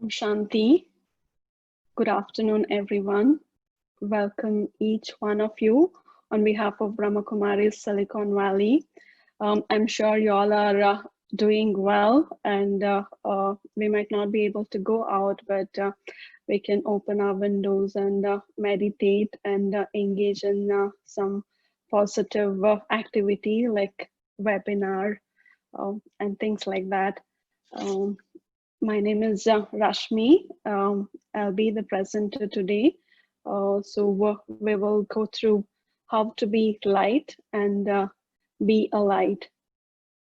Shanti. Good afternoon, everyone. Welcome each one of you on behalf of BRAHMAKUMARIS Silicon Valley. I'm sure you all are doing well, and we might not be able to go out, but we can open our windows and meditate and engage in some positive activity like webinar and things like that. My name is Rashmi. I'll be the presenter today. We will go through how to be light and be a light.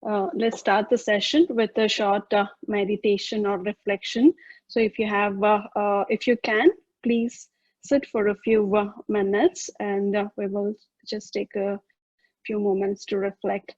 Let's start the session with a short meditation or reflection. So if you can, please sit for a few minutes, and we will just take a few moments to reflect.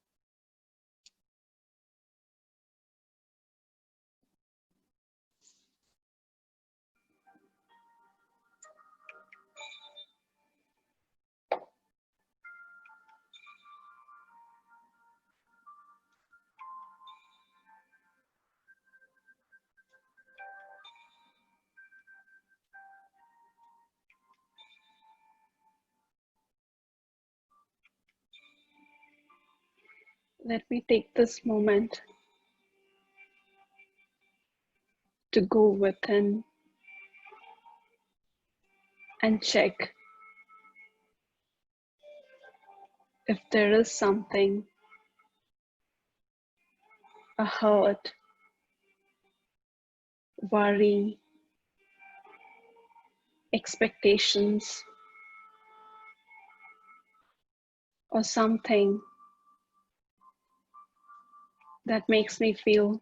Let me take this moment to go within and check if there is something, a hurt, worry, expectations, or something that makes me feel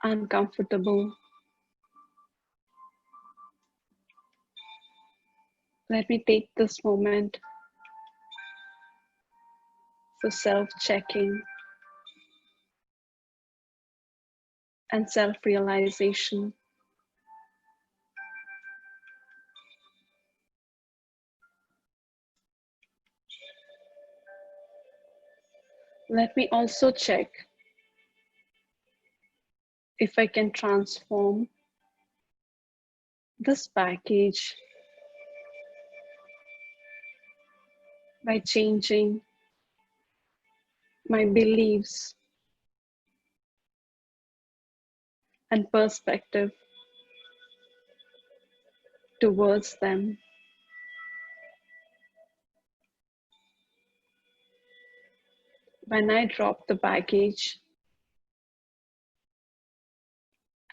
uncomfortable. Let me take this moment for self-checking and self-realization. Let me also check if I can transform this package by changing my beliefs and perspective towards them. When I drop the baggage,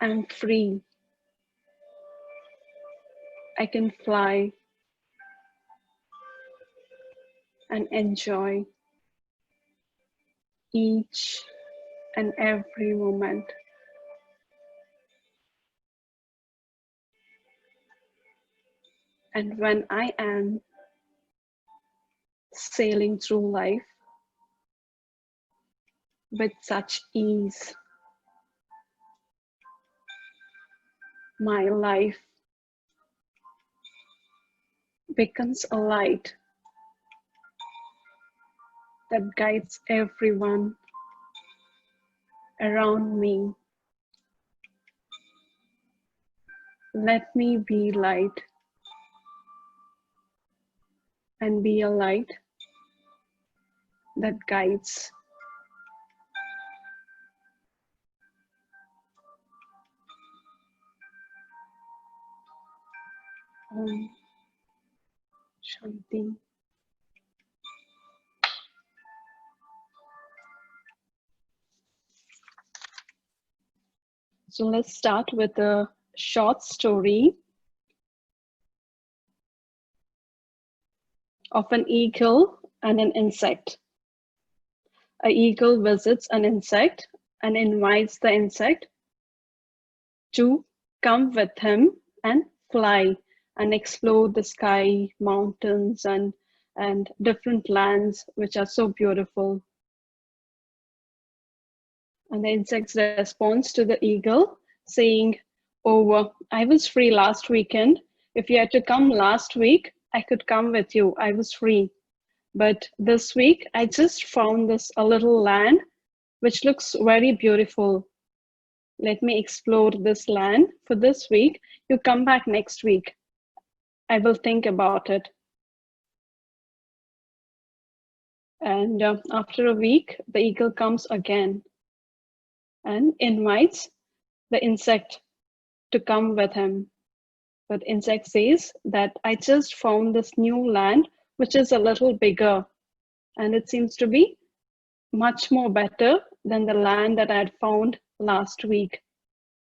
I'm free. I can fly and enjoy each and every moment. And when I am sailing through life with such ease, my life becomes a light that guides everyone around me. Let me be light and be a light that guides. Om Shanti. So let's start with a short story of an eagle and an insect. An eagle visits an insect and invites the insect to come with him and fly and explore the sky, mountains, and different lands which are so beautiful. And the insect responds to the eagle saying, "Oh, I was free last weekend. If you had to come last week, I could come with you. I was free. But this week, I just found a little land which looks very beautiful. let me explore this land for this week. You come back next week. I will think about it. And after a week, the eagle comes again and invites the insect to come with him. But insect says that I just found this new land, which is a little bigger, and it seems to be much more better than the land that I had found last week.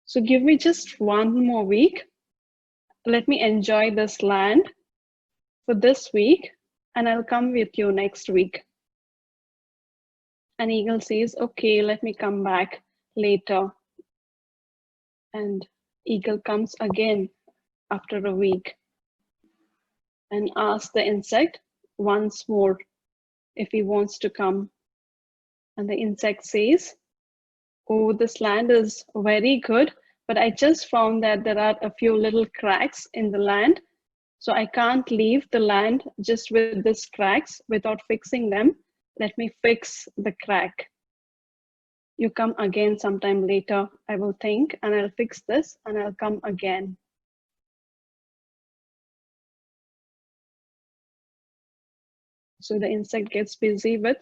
So give me just one more week. Let me enjoy this land for this week, and I'll come with you next week. And eagle says, okay, let me come back later. And eagle comes again after a week and asks the insect once more if he wants to come. And the insect says, oh, this land is very good, but I just found that there are a few little cracks in the land. So I can't leave the land just with these cracks without fixing them. Let me fix the crack. You come again sometime later. I will think and I'll fix this and I'll come again. So the insect gets busy with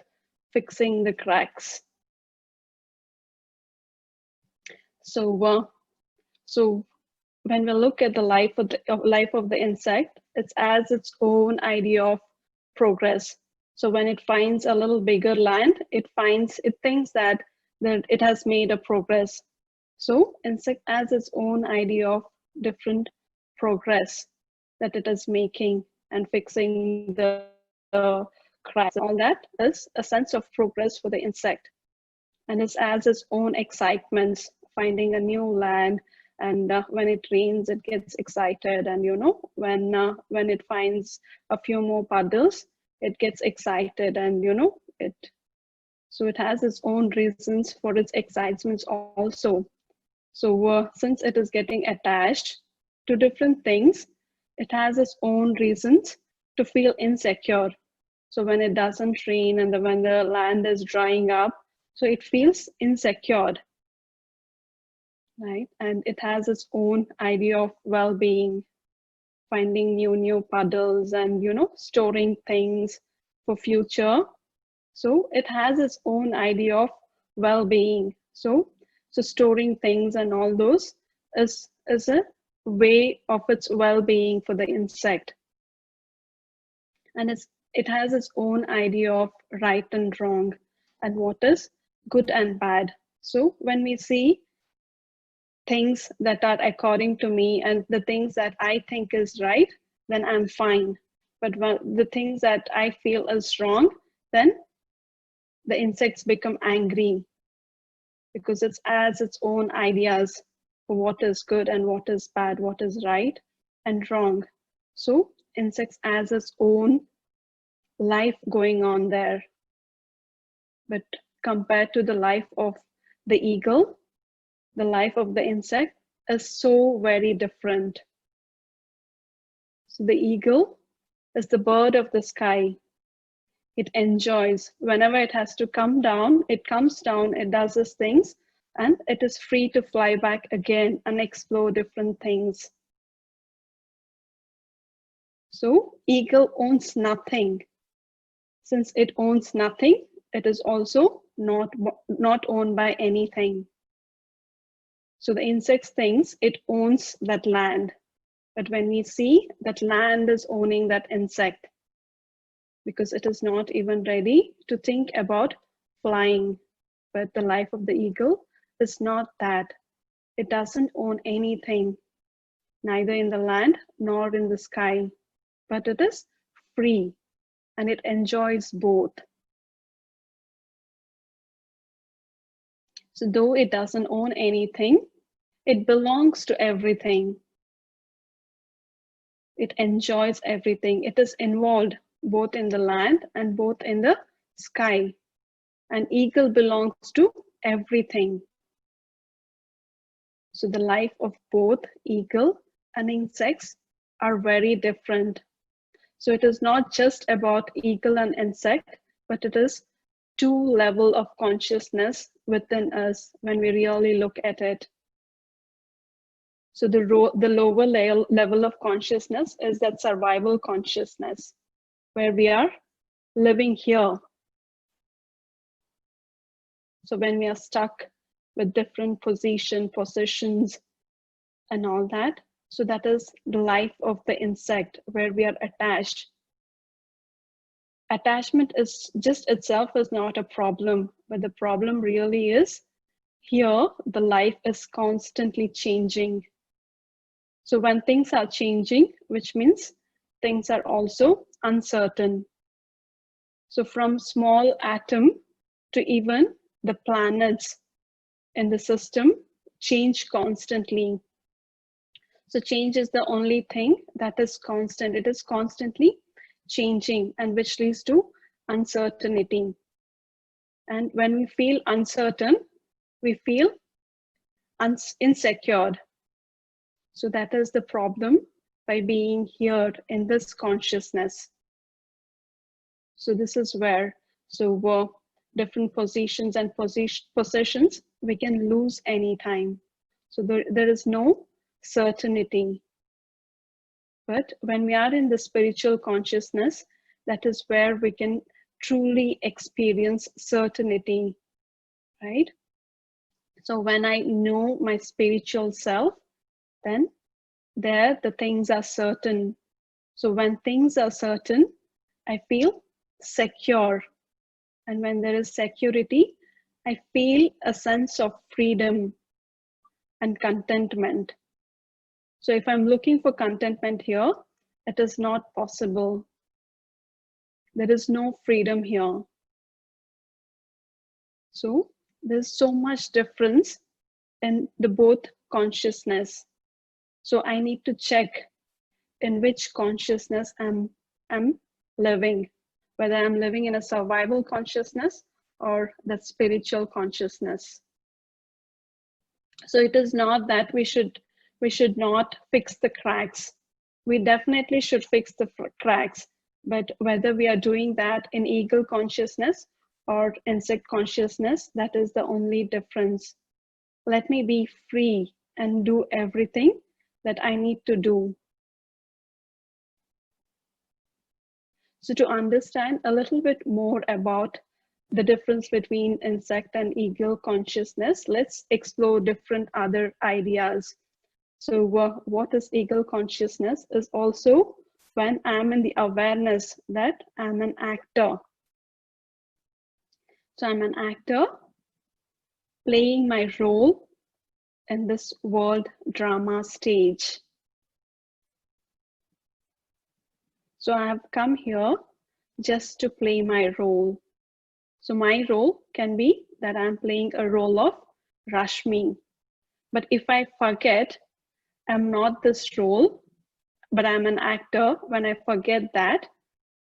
fixing the cracks. So when we look at the life of the insect, it's as its own idea of progress. So when it finds a little bigger land, it thinks that it has made a progress. So insect has its own idea of different progress that it is making, and fixing the cracks. All that is a sense of progress for the insect, and it has its own excitements, finding a new land. And when it rains, it gets excited. And when it finds a few more puddles, it gets excited. And so it has its own reasons for its excitements also. So since it is getting attached to different things, it has its own reasons to feel insecure. So when it doesn't rain and when the land is drying up, so it feels insecure, right? And it has its own idea of well-being, finding new puddles and storing things for future. So it has its own idea of well-being. So storing things and all those is a way of its well-being for the insect. And it has its own idea of right and wrong, and what is good and bad. So when we see things that are according to me and the things that I think is right, then I'm fine. But when the things that I feel is wrong, then the insects become angry, because it has its own ideas for what is good and what is bad, what is right and wrong. So insects has its own life going on there. But compared to the life of the eagle, the life of the insect is so very different. So the eagle is the bird of the sky. It enjoys. Whenever it has to come down, it comes down, it does its things, and it is free to fly back again and explore different things. So eagle owns nothing. Since it owns nothing, it is also not owned by anything. So the insect thinks it owns that land. But when we see that land is owning that insect, because it is not even ready to think about flying. But the life of the eagle is not that. It doesn't own anything, neither in the land nor in the sky, but it is free and it enjoys both. So though it doesn't own anything, it belongs to everything. It enjoys everything. It is involved both in the land and both in the sky. An eagle belongs to everything. So the life of both eagle and insects are very different. So it is not just about eagle and insect, but it is two levels of consciousness within us when we really look at it. So the lower level of consciousness is that survival consciousness, where we are living here. So when we are stuck with different positions and all that, so that is the life of the insect, where we are attached. Attachment is just itself is not a problem, but the problem really is here the life is constantly changing. So when things are changing, which means things are also uncertain. So from small atom to even the planets in the system change constantly. So change is the only thing that is constant. It is constantly changing, and which leads to uncertainty. And when we feel uncertain, we feel insecure. So that is the problem by being here in this consciousness. So this is where, different positions and possessions we can lose anytime. So there is no certainty. But when we are in the spiritual consciousness, that is where we can truly experience certainty, right? So when I know my spiritual self, then there the things are certain. So when things are certain, I feel secure. And when there is security, I feel a sense of freedom and contentment. So if I'm looking for contentment here, it is not possible. There is no freedom here. So there's so much difference in the both consciousness. So I need to check in which consciousness I'm living, whether I'm living in a survival consciousness or that spiritual consciousness. So it is not that we should not fix the cracks. We definitely should fix the cracks, but whether we are doing that in eagle consciousness or insect consciousness, that is the only difference. Let me be free and do everything that I need to do. So to understand a little bit more about the difference between insect and eagle consciousness, let's explore different other ideas. So what is eagle consciousness is also when I'm in the awareness that I'm an actor. So I'm an actor playing my role in this world drama stage. So I have come here just to play my role. So my role can be that I'm playing a role of Rashmi. But if I forget I'm not this role, but I'm an actor, when I forget that,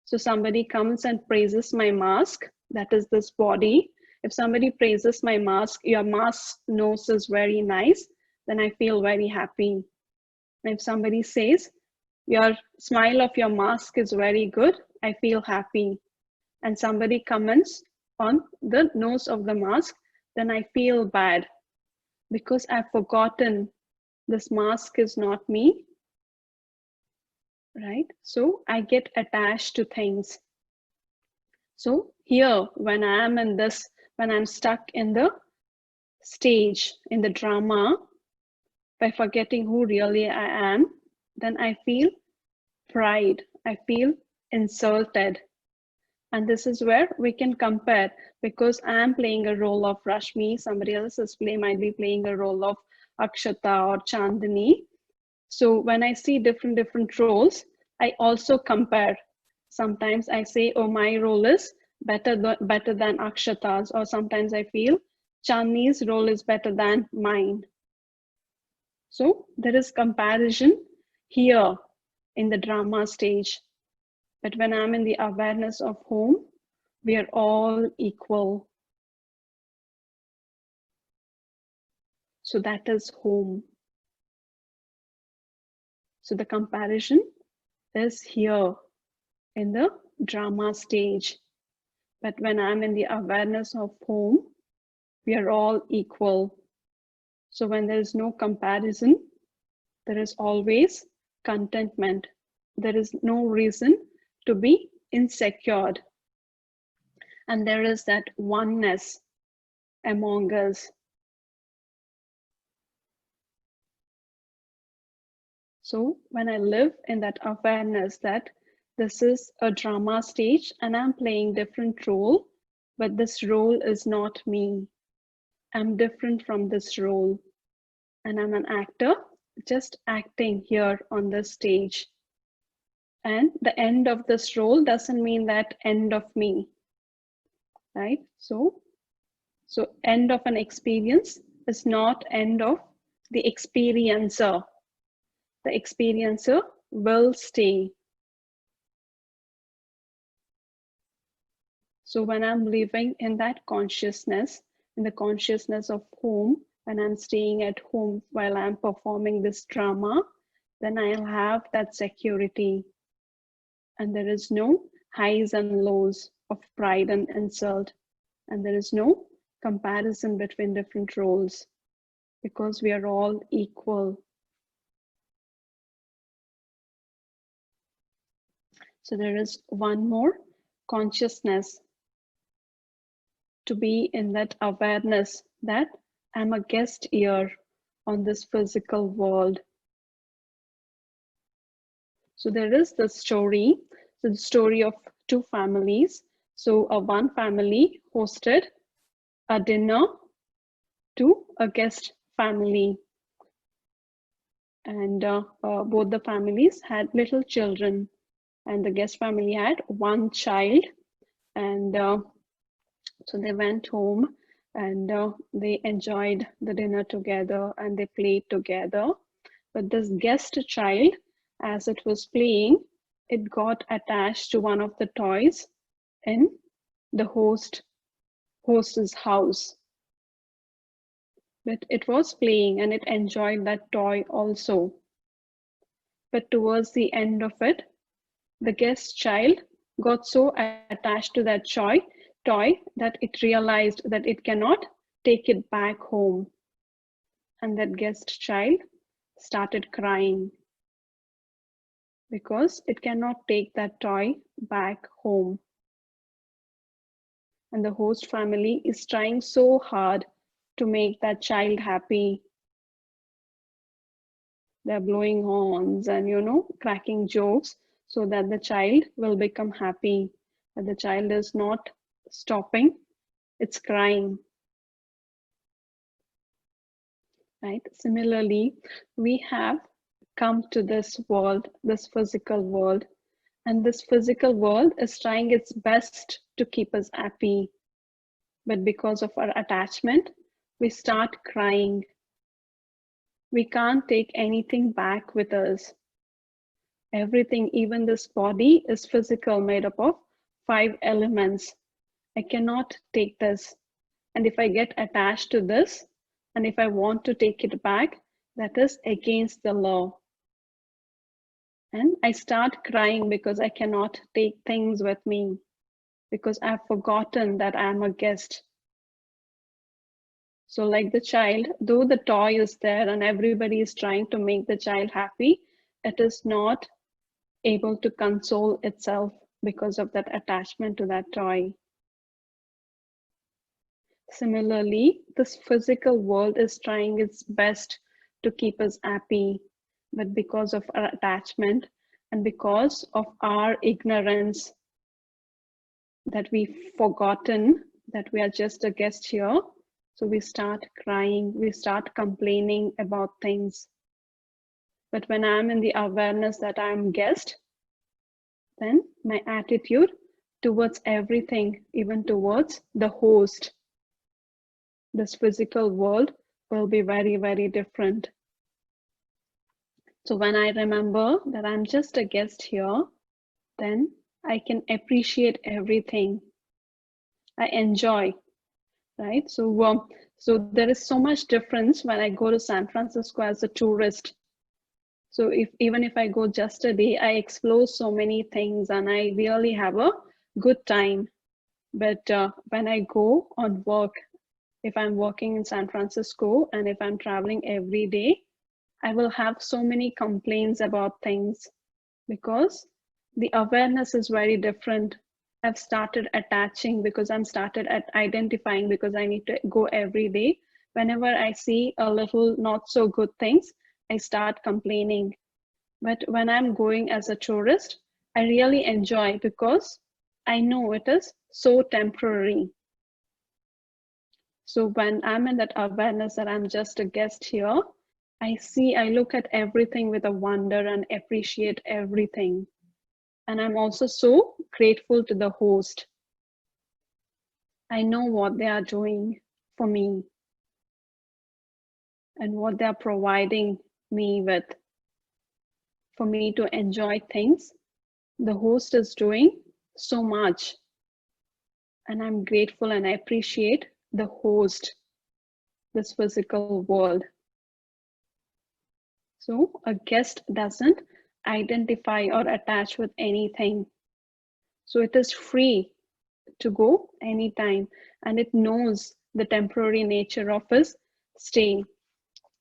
so somebody comes and praises my mask, that is this body. If somebody praises my mask, your mask nose is very nice, then I feel very happy. And if somebody says, your smile of your mask is very good, I feel happy. And somebody comments on the nose of the mask, then I feel bad because I've forgotten this mask is not me, right? So I get attached to things. So here, when I am in this, when I'm stuck in the stage, in the drama, by forgetting who really I am, then I feel pride, I feel insulted. And this is where we can compare, because I am playing a role of Rashmi, somebody else might be playing a role of Akshata or Chandani. So when I see different roles, I also compare. Sometimes I say, oh, my role is better than Akshata's, or sometimes I feel Chandani's role is better than mine. So there is comparison here in the drama stage. But when I'm in the awareness of home, we are all equal. So that is home. So the comparison is here in the drama stage. But when I'm in the awareness of home, we are all equal. So when there is no comparison, There is always contentment. There is no reason to be insecure. And there is that oneness among us. So when I live in that awareness that this is a drama stage and I'm playing different role, but this role is not me. I'm different from this role. And I'm an actor just acting here on this stage. And the end of this role doesn't mean that end of me, right? So end of an experience is not end of the experiencer. The experiencer will stay. So when I'm living in that consciousness, in the consciousness of home, when I'm staying at home while I'm performing this drama, then I'll have that security. And there is no highs and lows of pride and insult. And there is no comparison between different roles because we are all equal. So there is one more consciousness to be in that awareness that I'm a guest here on this physical world. So there is the story, so the story of two families. So one family hosted a dinner to a guest family. And both the families had little children. And the guest family had one child. And so they went home and they enjoyed the dinner together and they played together. But this guest child, as it was playing, it got attached to one of the toys in the host's house. But it was playing and it enjoyed that toy also. But towards the end of it, the guest child got so attached to that toy that it realized that it cannot take it back home. And that guest child started crying because it cannot take that toy back home. And the host family is trying so hard to make that child happy. They're blowing horns and, you know, cracking jokes so that the child will become happy. But the child is not stopping, it's crying. Right? Similarly, we have come to this world, this physical world, and this physical world is trying its best to keep us happy. But because of our attachment, we start crying. We can't take anything back with us. Everything, even this body, is physical, made up of 5 elements. I cannot take this. And if I get attached to this, and if I want to take it back, that is against the law. And I start crying because I cannot take things with me, because I've forgotten that I'm a guest. So like the child, though the toy is there and everybody is trying to make the child happy, it is not able to console itself because of that attachment to that toy. Similarly, this physical world is trying its best to keep us happy, but because of our attachment and because of our ignorance, that we've forgotten that we are just a guest here. So we start crying, we start complaining about things. But when I'm in the awareness that I'm guest, then my attitude towards everything, even towards the host, this physical world, will be very, very different. So when I remember that I'm just a guest here, then I can appreciate everything. I enjoy, right? So there is so much difference when I go to San Francisco as a tourist. So even if I go just a day, I explore so many things and I really have a good time. But when I go on work, if I'm working in San Francisco and if I'm traveling every day, I will have so many complaints about things because the awareness is very different. I've started attaching because I'm started at identifying because I need to go every day. Whenever I see a little not so good things, I start complaining. But when I'm going as a tourist, I really enjoy because I know it is so temporary. So when I'm in that awareness that I'm just a guest here, I look at everything with a wonder and appreciate everything. And I'm also so grateful to the host. I know what they are doing for me and what they're providing me with for me to enjoy things. The host is doing so much. And I'm grateful and I appreciate the host, this physical world. So a guest doesn't identify or attach with anything. So it is free to go anytime and it knows the temporary nature of his stay.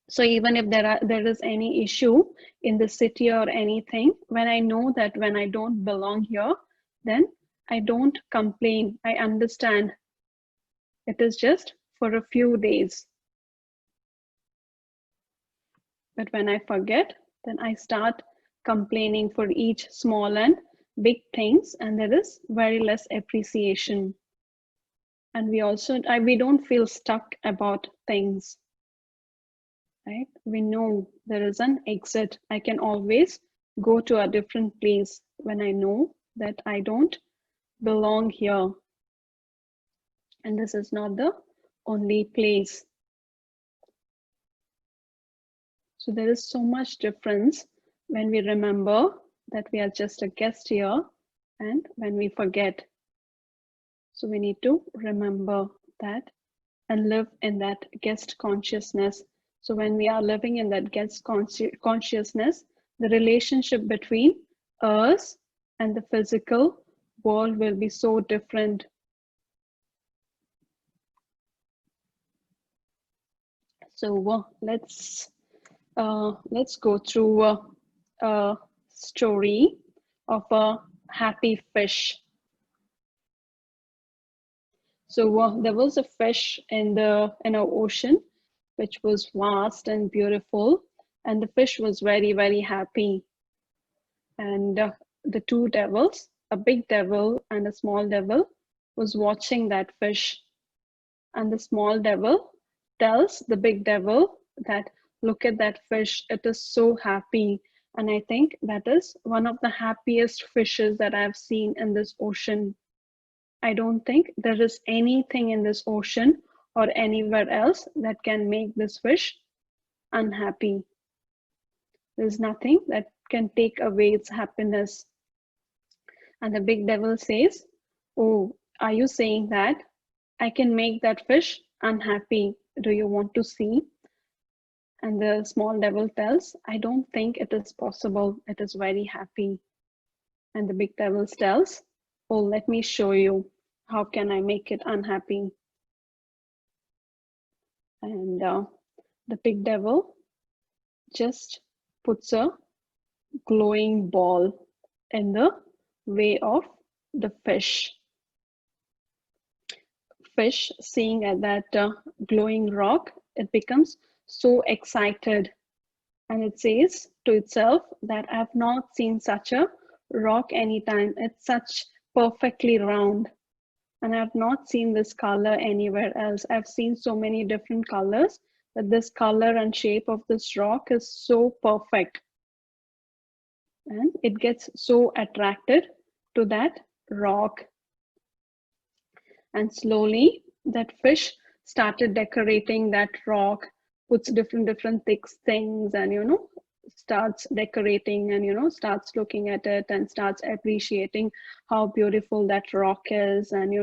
So even if there is any issue in the city or anything, when I know that when I don't belong here, then I don't complain. I understand it is just for a few days. But when I forget, then I start complaining for each small and big things, and there is very less appreciation. And we don't feel stuck about things, right? We know there is an exit. I can always go to a different place when I know that I don't belong here. And this is not the only place. So there is so much difference when we remember that we are just a guest here and when we forget. So we need to remember that and live in that guest consciousness. So when we are living in that guest consciousness, the relationship between us and the physical world will be so different. So let's go through a story of a happy fish. So there was a fish in the ocean, which was vast and beautiful, and the fish was very, very happy. And the two devils, a big devil and a small devil, was watching that fish. And the small devil tells the big devil that, look at that fish, it is so happy. And I think that is one of the happiest fishes that I've seen in this ocean. I don't think there is anything in this ocean or anywhere else that can make this fish unhappy. There's nothing that can take away its happiness. And the big devil says, oh, are you saying that I can make that fish unhappy? Do you want to see? And the small devil tells, I don't think it is possible. It is very happy. And the big devil tells, oh, let me show you. How can I make it unhappy? And the big devil just puts a glowing ball in the way of the fish. Fish, seeing at that glowing rock, it becomes so excited. And it says to itself that I have not seen such a rock anytime. It's such perfectly round. And I've not seen this color anywhere else. I've seen so many different colors, but this color and shape of this rock is so perfect. And it gets so attracted to that rock. And slowly that fish started decorating that rock, puts different thick things and, starts decorating and, starts looking at it and starts appreciating how beautiful that rock is and,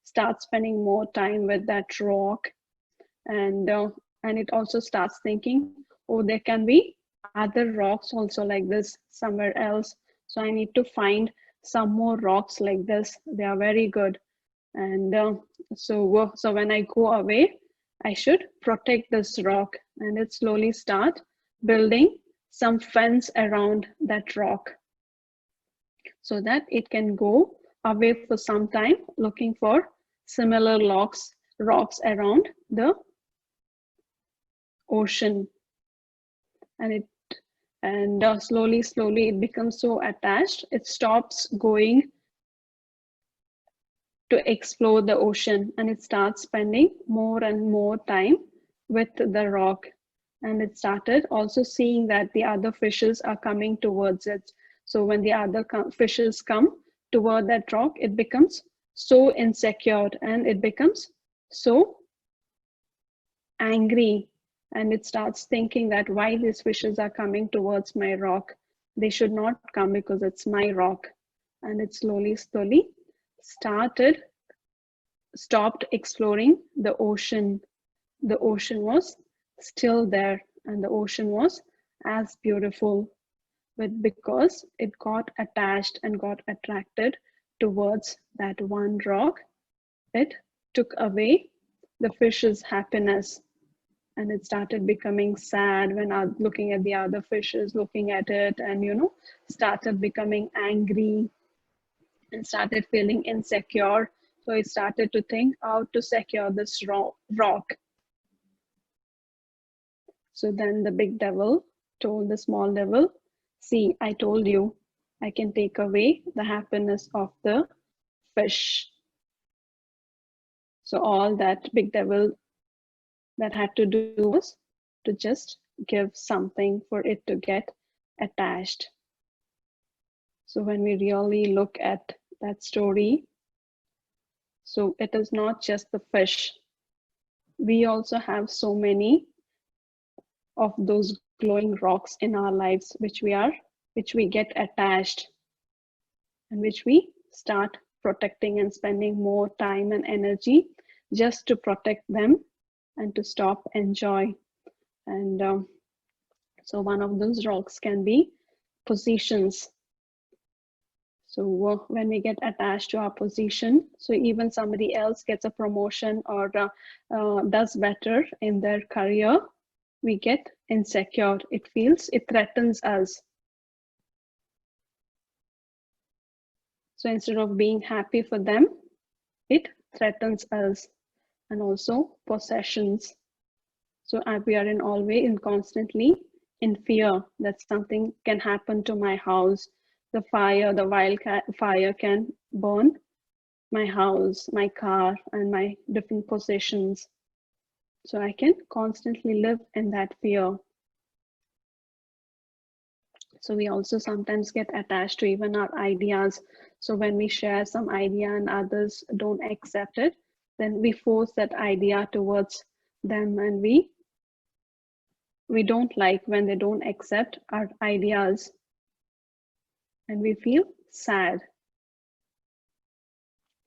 starts spending more time with that rock. And it also starts thinking, oh, there can be other rocks also like this somewhere else. So I need to find some more rocks like this. They are very good. And so when I go away, I should protect this rock. And it slowly start building some fence around that rock so that it can go away for some time looking for similar rocks around the ocean. And slowly it becomes so attached, it stops going to explore the ocean, and it starts spending more and more time with the rock. And it started also seeing that the other fishes are coming towards it. So when the other fishes come toward that rock, it becomes so insecure and it becomes so angry, and it starts thinking that why these fishes are coming towards my rock, they should not come because it's my rock. And it slowly stopped exploring the ocean. The ocean was still there, and the ocean was as beautiful, but because it got attached and got attracted towards that one rock, it took away the fish's happiness. And it started becoming sad when looking at the other fishes, looking at it, and started becoming angry and started feeling insecure. So it started to think how to secure this rock. So then the big devil told the small devil, see, I told you, I can take away the happiness of the fish. So all that big devil that had to do was to just give something for it to get attached. So when we really look at that story, so it is not just the fish. We also have so many of those glowing rocks in our lives, which we get attached, and which we start protecting and spending more time and energy just to protect them and to stop enjoy. And so one of those rocks can be positions. So when we get attached to our position, so even somebody else gets a promotion or does better in their career, we get insecure. It threatens us. So instead of being happy for them, it threatens us. And also possessions. So we are constantly in fear that something can happen to my house. The wildfire can burn my house, my car, and my different possessions. So I can constantly live in that fear. So we also sometimes get attached to even our ideas. So when we share some idea and others don't accept it, then we force that idea towards them, and we don't like when they don't accept our ideas, and we feel sad.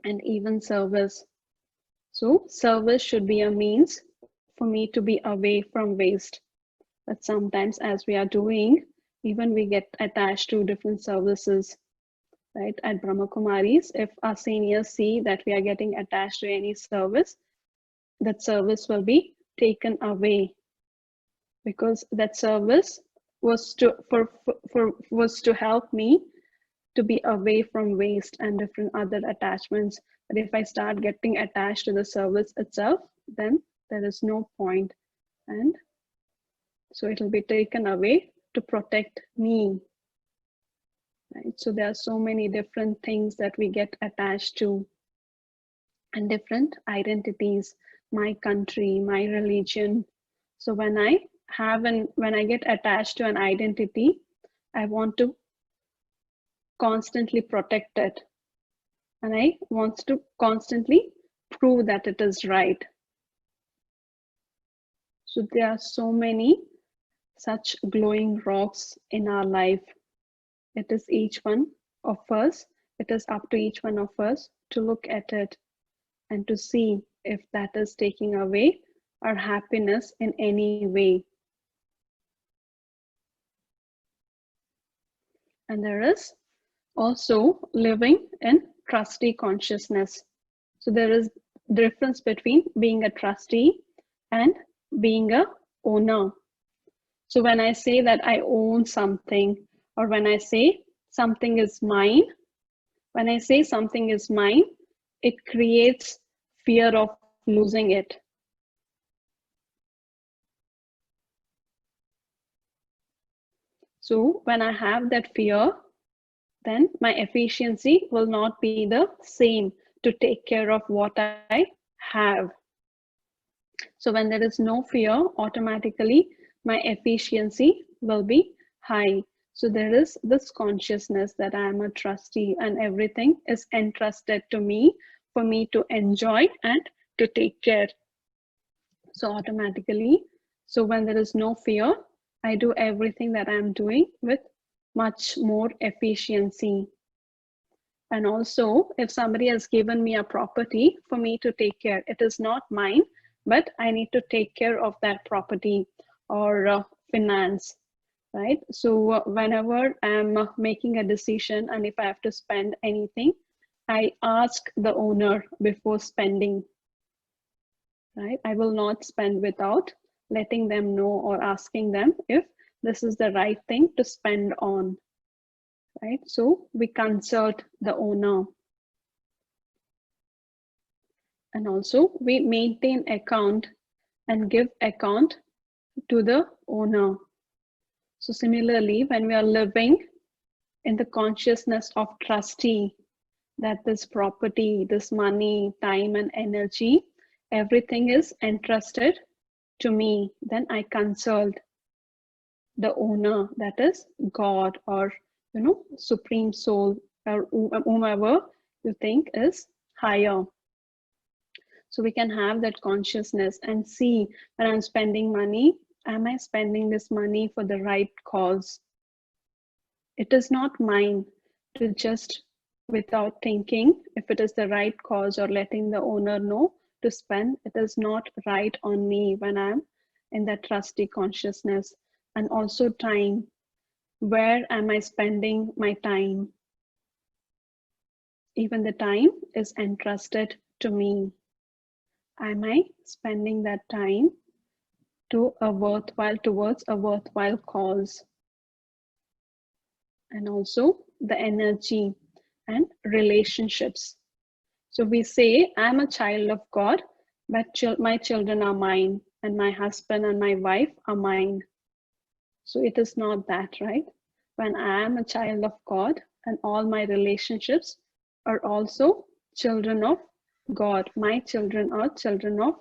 And even service. So service should be a means for me to be away from waste. But sometimes as we are doing, even we get attached to different services. Right? At Brahmakumaris, if our seniors see that we are getting attached to any service, that service will be taken away, because that service was to help me to be away from waste and different other attachments. But if I start getting attached to the service itself, then there is no point, and so it will be taken away to protect me. Right? So there are so many different things that we get attached to, and different identities, my country, my religion. So when I get attached to an identity, I want to constantly protect it, and I want to constantly prove that it is right. So there are so many such glowing rocks in our life. It is up to each one of us to look at it and to see if that is taking away our happiness in any way. And there is also living in trustee consciousness. So there is difference between being a trustee and being a owner. So when I say that I own something, or when I say something is mine, when I say something is mine, it creates fear of losing it. So when I have that fear, then my efficiency will not be the same to take care of what I have. So when there is no fear, automatically my efficiency will be high. So there is this consciousness that I am a trustee and everything is entrusted to me for me to enjoy and to take care. So automatically, so when there is no fear, I do everything that I'm doing with much more efficiency. And also, if somebody has given me a property for me to take care, it is not mine, but I need to take care of that property or finance, right? So whenever I'm making a decision and if I have to spend anything, I ask the owner before spending, right? I will not spend without letting them know or asking them if this is the right thing to spend on, right? So we consult the owner. And also we maintain account and give account to the owner. So similarly, when we are living in the consciousness of trustee, that this property, this money, time and energy, everything is entrusted to me, then I consult the owner, that is God or supreme soul or whomever you think is higher. So we can have that consciousness and see when I'm spending money, am I spending this money for the right cause? It is not mine to just without thinking if it is the right cause or letting the owner know to spend. It is not right on me when I'm in that trustee consciousness. And also time. Where am I spending my time? Even the time is entrusted to me. Am I spending that time towards a worthwhile cause? And also the energy and relationships. So we say, I'm a child of God, but my children are mine, and my husband and my wife are mine. So it is not that, right? When I am a child of God and all my relationships are also children of God. My children are children of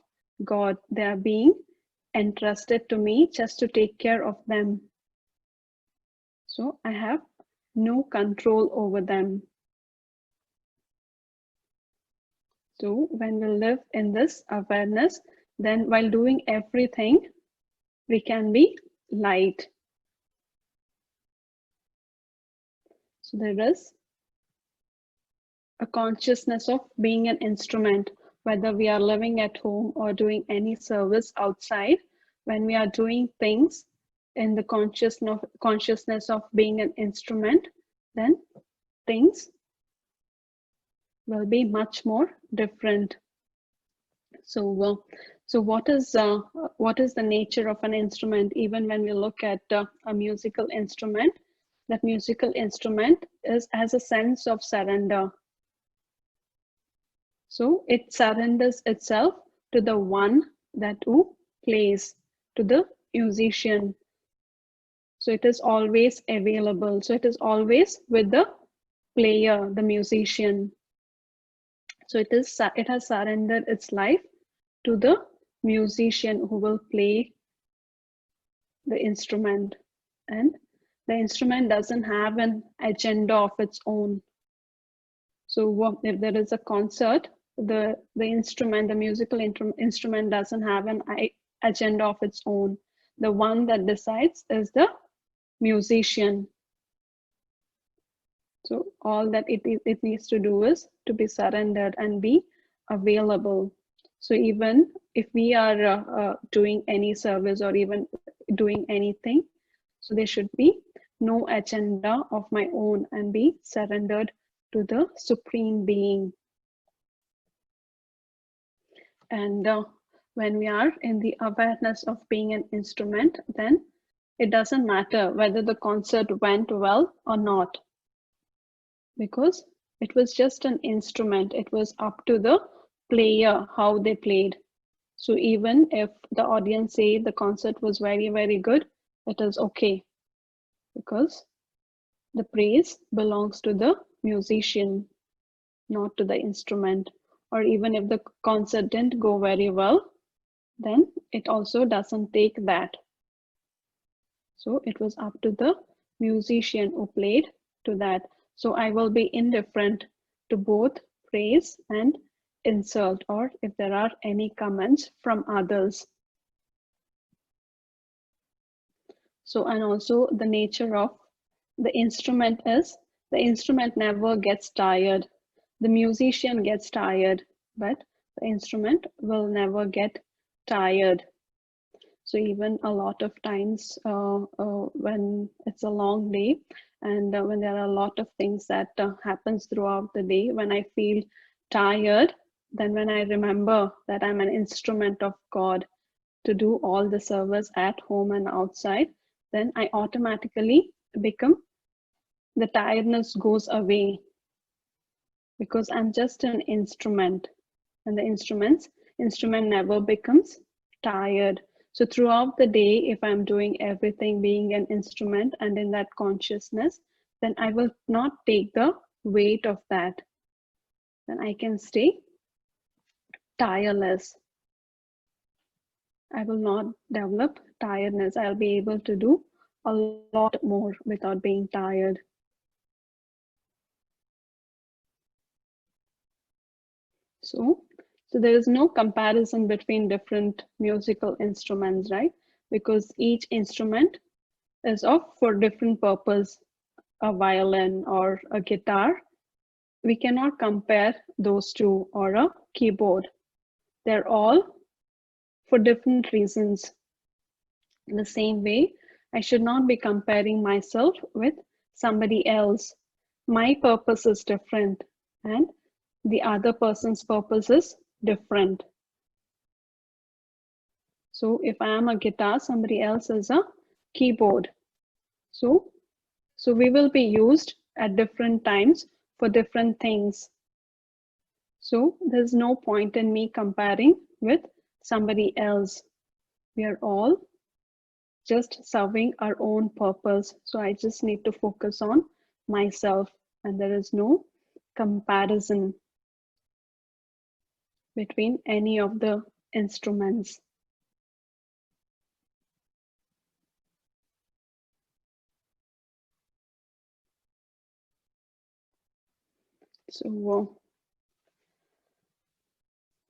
God. They are being entrusted to me just to take care of them. So I have no control over them. So when we live in this awareness, then while doing everything, we can be light. So there is a consciousness of being an instrument, whether we are living at home or doing any service outside. When we are doing things in the consciousness of being an instrument, then things will be much more different. So, so what is the nature of an instrument? Even when we look at a musical instrument, that musical instrument has a sense of surrender. So it surrenders itself to the one that who plays, to the musician. So it is always available. So it is always with the player, the musician. So it has surrendered its life to the musician who will play the instrument. And the instrument doesn't have an agenda of its own. So if there is a concert, the musical instrument doesn't have an agenda of its own. The one that decides is the musician. So all that it needs to do is to be surrendered and be available. So even if we are doing any service or even doing anything, so there should be no agenda of my own and be surrendered to the Supreme Being. And when we are in the awareness of being an instrument, then it doesn't matter whether the concert went well or not, because it was just an instrument. It was up to the player how they played. So even if the audience say the concert was very, very good, it is okay, because the praise belongs to the musician, not to the instrument. Or even if the concert didn't go very well, then it also doesn't take that. So it was up to the musician who played to that. So I will be indifferent to both praise and insult, or if there are any comments from others. So, and also the nature of the instrument is, the instrument never gets tired. The musician gets tired, but the instrument will never get tired. So even a lot of times when it's a long day, and when there are a lot of things that happens throughout the day, when I feel tired, then when I remember that I'm an instrument of God to do all the service at home and outside, then I automatically become, the tiredness goes away, because I'm just an instrument, and the instrument never becomes tired. So throughout the day, if I'm doing everything being an instrument and in that consciousness, then I will not take the weight of that. Then I can stay tireless. I will not develop tiredness. I'll be able to do a lot more without being tired. So there is no comparison between different musical instruments, right? Because each instrument is for different purpose. A violin or a guitar, we cannot compare those two, or a keyboard. They're all for different reasons. In the same way, I should not be comparing myself with somebody else. My purpose is different, and the other person's purpose is different. So if I am a guitar, somebody else is a keyboard. So we will be used at different times for different things. So there's no point in me comparing with somebody else. We are all just serving our own purpose. So I just need to focus on myself, and there is no comparison between any of the instruments.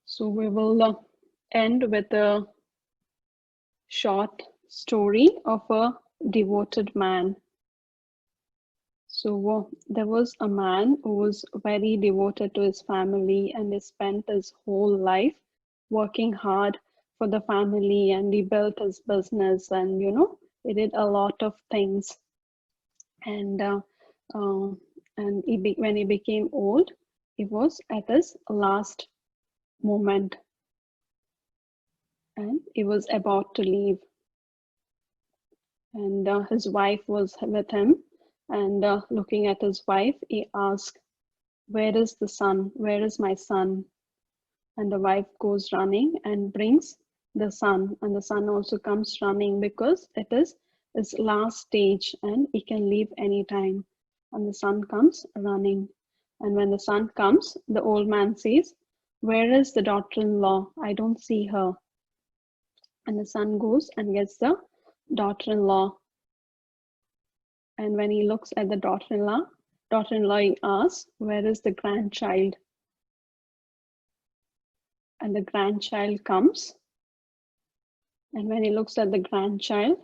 So we will end with a short story of a devoted man. So there was a man who was very devoted to his family, and he spent his whole life working hard for the family, and he built his business, and he did a lot of things. And when he became old, he was at his last moment, and he was about to leave. And his wife was with him, and looking at his wife, he asked, "Where is the son? Where is my son?" And the wife goes running and brings the son, and the son also comes running, because it is his last stage and he can leave anytime. And the son comes running, and when the son comes, the old man says, "Where is the daughter-in-law? I don't see her." And the son goes and gets the daughter-in-law. And when he looks at the daughter-in-law, he asks, "Where is the grandchild?" And the grandchild comes. And when he looks at the grandchild,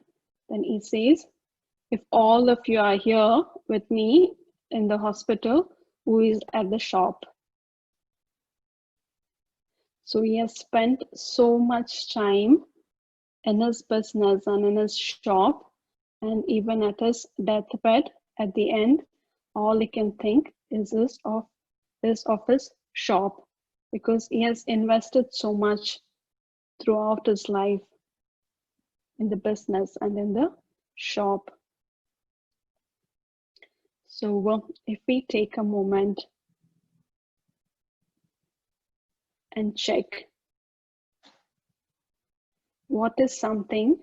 then he says, "If all of you are here with me in the hospital, who is at the shop?" So he has spent so much time in his business and in his shop, and even at his deathbed, at the end, all he can think is of his shop, because he has invested so much throughout his life in the business and in the shop. So if we take a moment and check what is something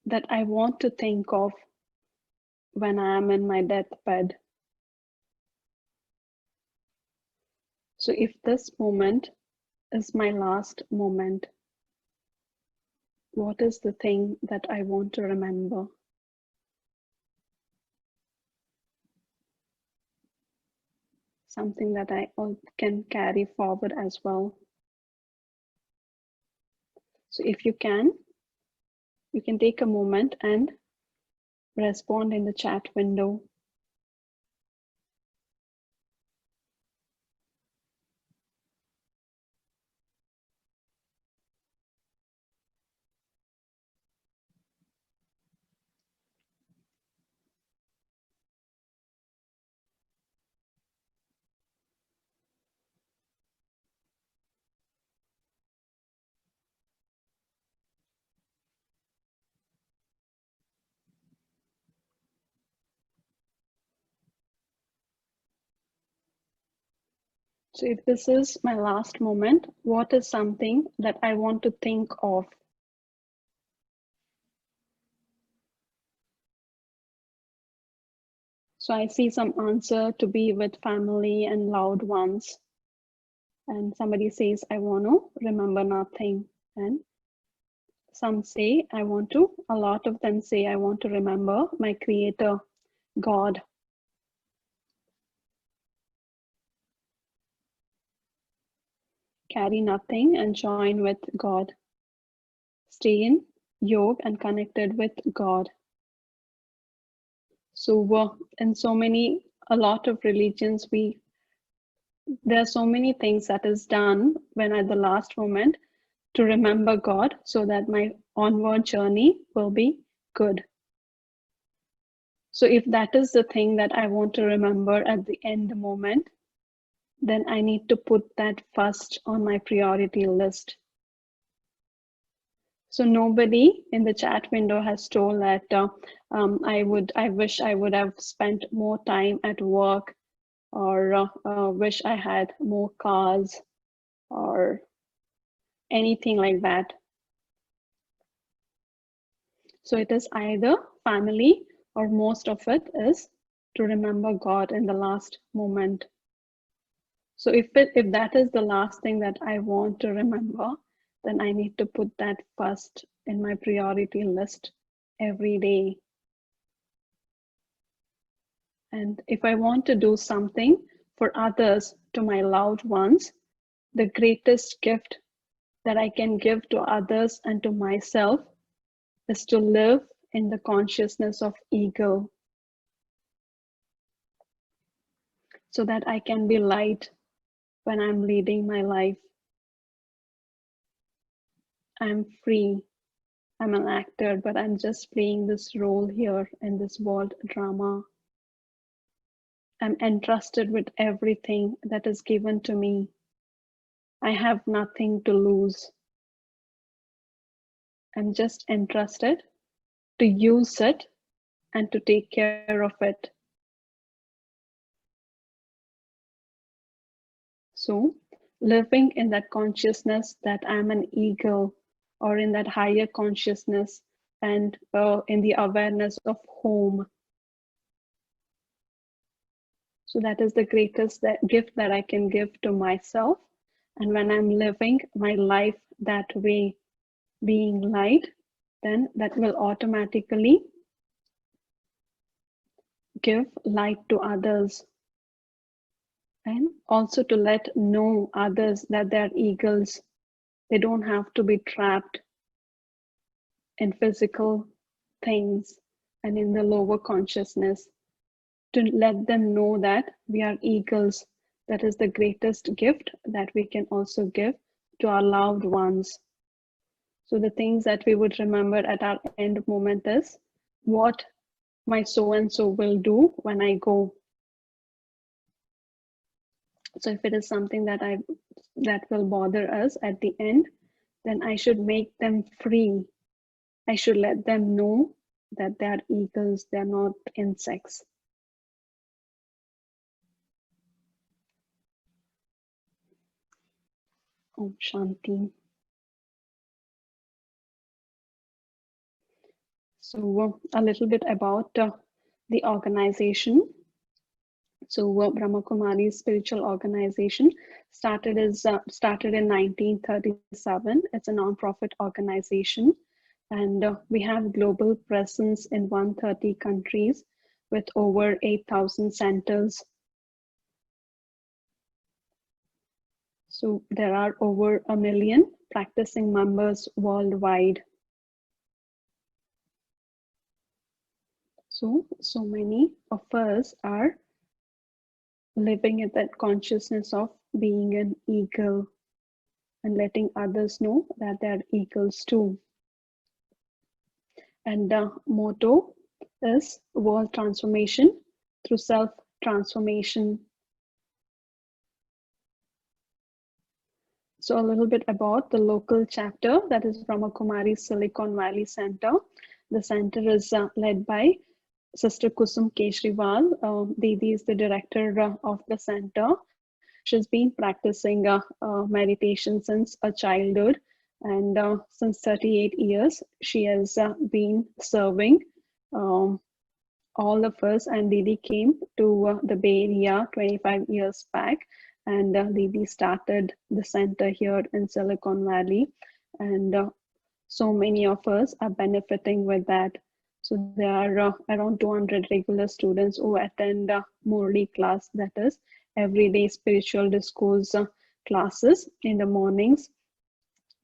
that I want to think of when I am in my deathbed. So if this moment is my last moment, what is the thing that I want to remember? Something that I can carry forward as well. So if you can take a moment and respond in the chat window. So if this is my last moment, what is something that I want to think of? So I see some answer to be with family and loved ones. And somebody says, I want to remember nothing. And some say, a lot of them say, I want to remember my creator, God. Carry nothing and join with God. Stay in yoga and connected with God. So in a lot of religions, there are so many things that is done when at the last moment to remember God so that my onward journey will be good. So if that is the thing that I want to remember at the end moment, then I need to put that first on my priority list. So nobody in the chat window has told that I wish I would have spent more time at work, or wish I had more cars, or anything like that. So it is either family, or most of it is to remember God in the last moment. So if that is the last thing that I want to remember, then I need to put that first in my priority list every day. And if I want to do something for others, to my loved ones, the greatest gift that I can give to others and to myself is to live in the consciousness of ego, so that I can be light when I'm leading my life. I'm free. I'm an actor, but I'm just playing this role here in this world drama. I'm entrusted with everything that is given to me. I have nothing to lose. I'm just entrusted to use it and to take care of it. So, living in that consciousness that I'm an eagle, or in that higher consciousness, and in the awareness of home. So that is the greatest gift that I can give to myself. And when I'm living my life that way, being light, then that will automatically give light to others. And also to let know others that they're eagles. They don't have to be trapped in physical things and in the lower consciousness. To let them know that we are eagles. That is the greatest gift that we can also give to our loved ones. So the things that we would remember at our end moment is what my so-and-so will do when I go. So if it is something that will bother us at the end, then I should make them free I should let them know that they are eagles, they're not insects. Om Shanti. So a little bit about the organization. So BRAHMAKUMARIS spiritual organization started in 1937. It's a non-profit organization, and we have global presence in 130 countries with over 8,000 centers. So there are over 1 million practicing members worldwide. So many of us are living in that consciousness of being an eagle and letting others know that they're eagles too. And the motto is world transformation through self-transformation. So a little bit about the local chapter, that is BRAHMAKUMARIS Silicon Valley Center. The center is led by Sister Kusum Kejriwal. Didi is the director of the center. She's been practicing meditation since a childhood, and since 38 years, she has been serving all of us. And Didi came to the Bay Area 25 years back, and Didi started the center here in Silicon Valley, and so many of us are benefiting with that. So there are around 200 regular students who attend Morley class, that is everyday spiritual discourse classes in the mornings.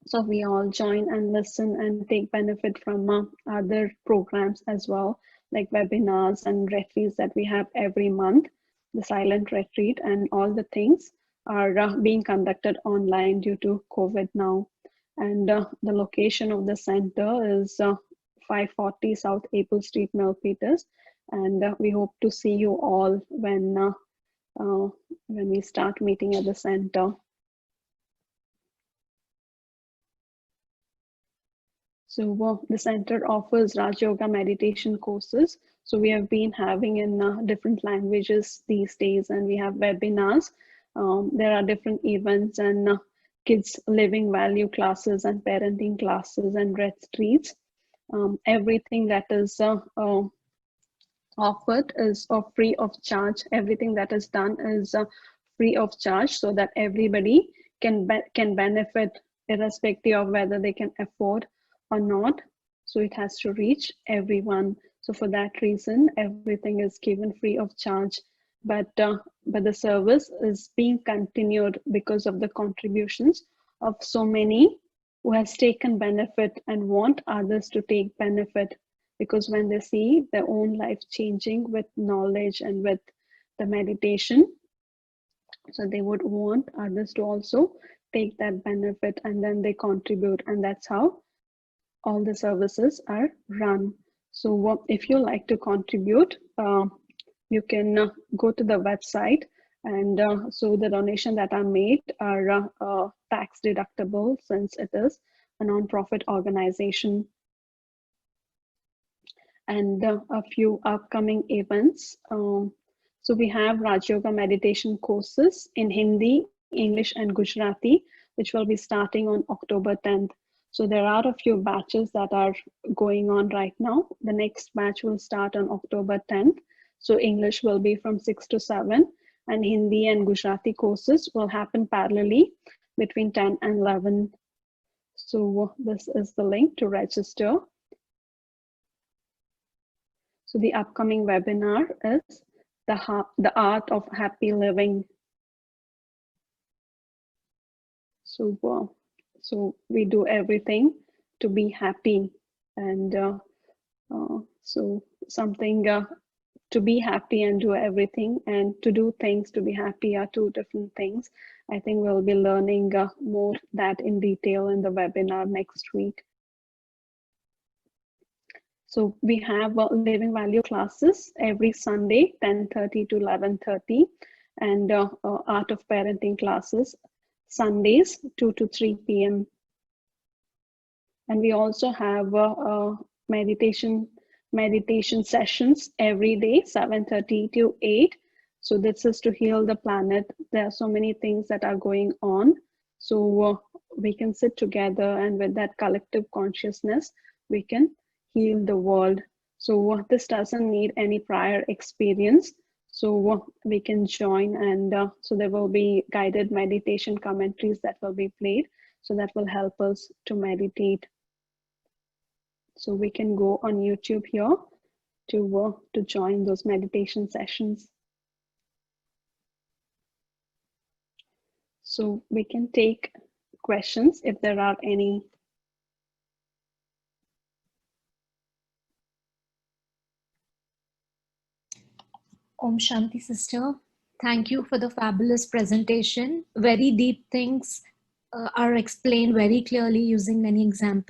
So we all join and listen and take benefit from other programs as well, like webinars and retreats that we have every month, the silent retreat, and all the things are being conducted online due to COVID now. And the location of the center is 540 South S.Abel Street, Milpitas. And we hope to see you all when we start meeting at the center. So the center offers Raj Yoga meditation courses. So we have been having in different languages these days, and we have webinars. There are different events and kids living value classes and parenting classes and retreats. Everything that is offered is free of charge. Everything that is done is free of charge, so that everybody can benefit irrespective of whether they can afford or not. So it has to reach everyone. So for that reason, everything is given free of charge. But the service is being continued because of the contributions of so many who has taken benefit and want others to take benefit, because when they see their own life changing with knowledge and with the meditation, so they would want others to also take that benefit, and then they contribute, and that's how all the services are run. So if you like to contribute, you can go to the website, and so the donation that are made are tax deductible, since it is a non-profit organization. And a few upcoming events. So we have Raj Yoga meditation courses in Hindi, English, and Gujarati, which will be starting on October 10th. So there are a few batches that are going on right now. The next batch will start on October 10th. So English will be from 6 to 7, and Hindi and Gujarati courses will happen parallelly between 10 and 11. So this is the link to register. So the upcoming webinar is the art of happy living. So we do everything to be happy, and so something to be happy and do everything, and to do things to be happy are two different things. I think we'll be learning more that in detail in the webinar next week. So we have living value classes every Sunday, 10:30 to 11:30, and art of parenting classes Sundays, 2 to 3 p.m. And we also have meditation sessions every day, 7:30 to 8. So this is to heal the planet. There are so many things that are going on. So we can sit together, and with that collective consciousness, we can heal the world. So this doesn't need any prior experience. So we can join, and so there will be guided meditation commentaries that will be played. So that will help us to meditate. So we can go on YouTube here to join those meditation sessions. So we can take questions if there are any. Om Shanti, sister. Thank you for the fabulous presentation. Very deep things are explained very clearly using many examples.